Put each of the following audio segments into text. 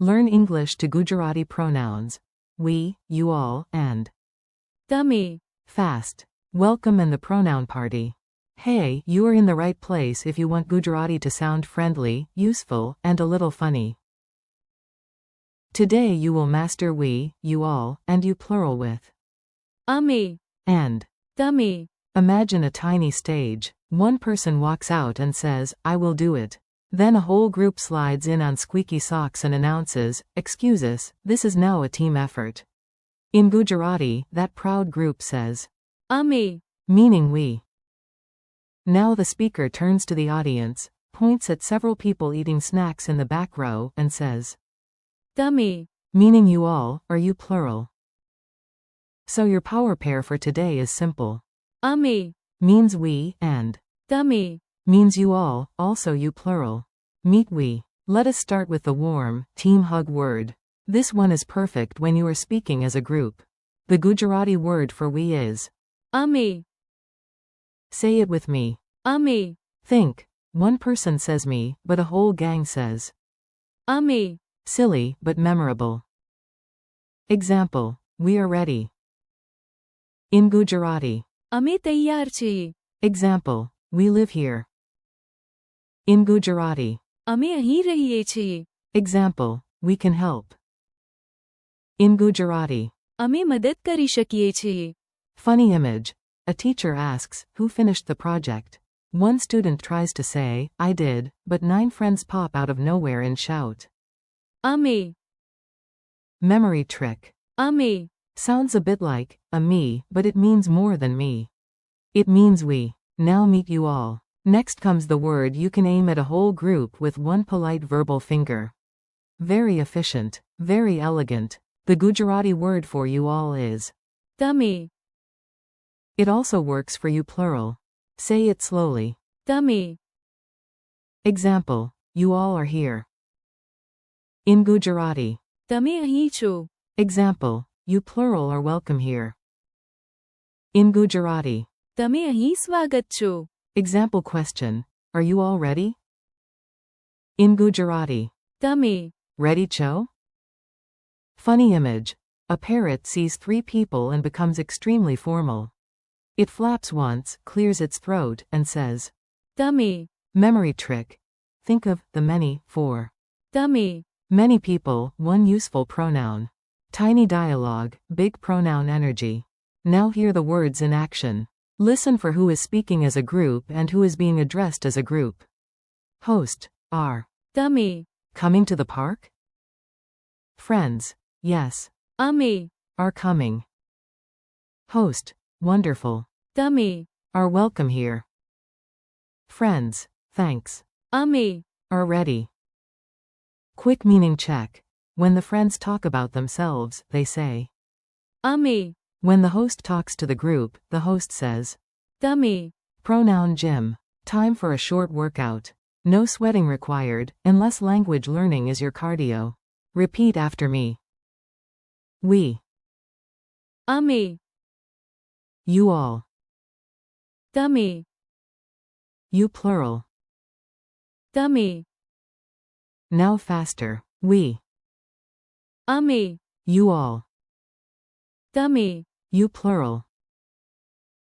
Learn English to Gujarati pronouns. We, you all, and તમે. fast. Welcome and the pronoun party. Hey, you are in the right place if you want Gujarati to sound friendly, useful, and a little funny. Today you will master we, you all, and you plural with અમે. and. તમે. Imagine a tiny stage. One person walks out and says, I will do it. Then a whole group slides in on squeaky socks and announces, excuse us, this is now a team effort. In Gujarati, that proud group says, અમે. meaning we. Now the speaker turns to the audience, points at several people eating snacks in the back row, and says, તમે. meaning you all, or you plural. So your power pair for today is simple. અમે. Means we, and. તમે. Means you all, also you plural. Meet we. Let us start with the warm, team hug word. This one is perfect when you are speaking as a group. The Gujarati word for we is અમે. Say it with me. અમે. Think. One person says me, but a whole gang says અમે. silly, but memorable. Example. We are ready. In Gujarati. અમે તૈયાર છીએ. Example. We live here. In Gujarati. અમે અહીં રહીએ છીએ. Example. We can help. In Gujarati. અમે મદદ કરી શકીએ છીએ. Funny image. A teacher asks, who finished the project? One student tries to say, I did, but 9 friends pop out of nowhere and shout. અમે. Memory trick. અમે. Sounds a bit like a me, but it means more than me. It means we. Now meet you all. Next comes the word you can aim at a whole group with one polite verbal finger. Very efficient, very elegant. The Gujarati word for you all is તમે. It also works for you plural. Say it slowly. તમે. Example. You all are here. In Gujarati. તમે અહીં છો. Example. You plural are welcome here. In Gujarati. તમે અહીં સ્વાગત છો. Example question. Are you all ready? In Gujarati. તમે. Ready, Cho? Funny image. A parrot sees 3 people and becomes extremely formal. It flaps once, clears its throat, and says, તમે. Memory trick. Think of the many, 4. તમે. Many people, one useful pronoun. Tiny dialogue, big pronoun energy. Now hear the words in action. Listen for who is speaking as a group and who is being addressed as a group. Host. Are. તમે. Coming to the park? Friends. Yes. અમે. Are coming. Host. Wonderful. તમે. Are welcome here. Friends. Thanks. અમે. Are ready. Quick meaning check. When the friends talk about themselves, they say અમે. When the host talks to the group, the host says તમે. Pronoun gym. Time for a short workout. No sweating required, unless language learning is your cardio. Repeat after me. We. અમે. You all. તમે. You plural. તમે. Now faster. We. અમે. You all. તમે. You plural.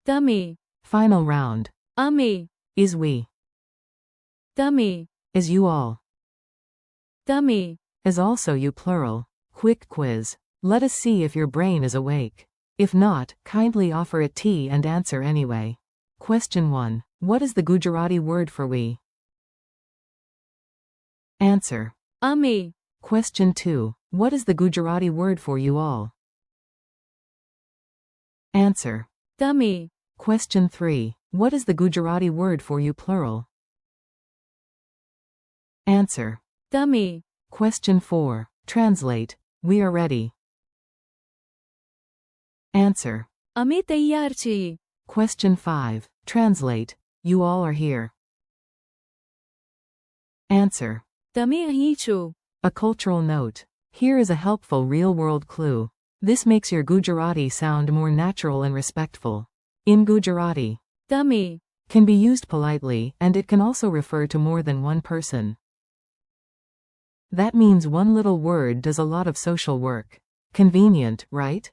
તમે. Final round. અમે. Is we. તમે. Is you all. તમે. Is also you plural. Quick quiz. Let us see if your brain is awake. If not, kindly offer a tea and answer anyway. Question 1. What is the Gujarati word for we? Answer. અમે. Question 2. What is the Gujarati word for you all? Answer. તમે. Question 3. What is the Gujarati word for you plural? Answer. તમે. Question 4. Translate. We are ready. Answer. અમે તૈયાર છીએ. Question 5. Translate. You all are here. Answer. તમે અહીં છો. A cultural note. Here is a helpful real-world clue. This makes your Gujarati sound more natural and respectful. In Gujarati, તમે. can be used politely, and it can also refer to more than one person. That means one little word does a lot of social work. Convenient, right?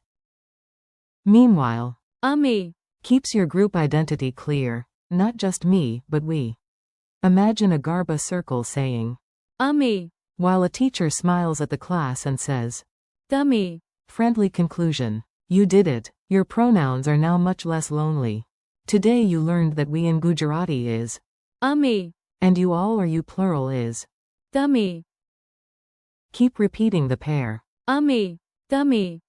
Meanwhile, Ame. keeps your group identity clear. Not just me, but we. Imagine a Garba circle saying, Ame. while a teacher smiles at the class and says, Tame. friendly conclusion. You did it. Your pronouns are now much less lonely. Today you learned that we in Gujarati is, Ame. and you all or you plural is. Tame. Keep repeating the pair. Ame. Tame.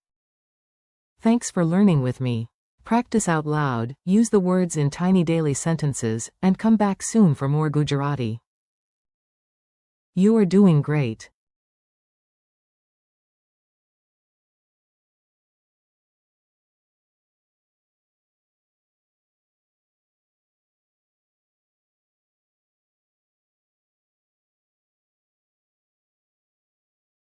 Thanks for learning with me. Practice out loud, use the words in tiny daily sentences, and come back soon for more Gujarati. You are doing great.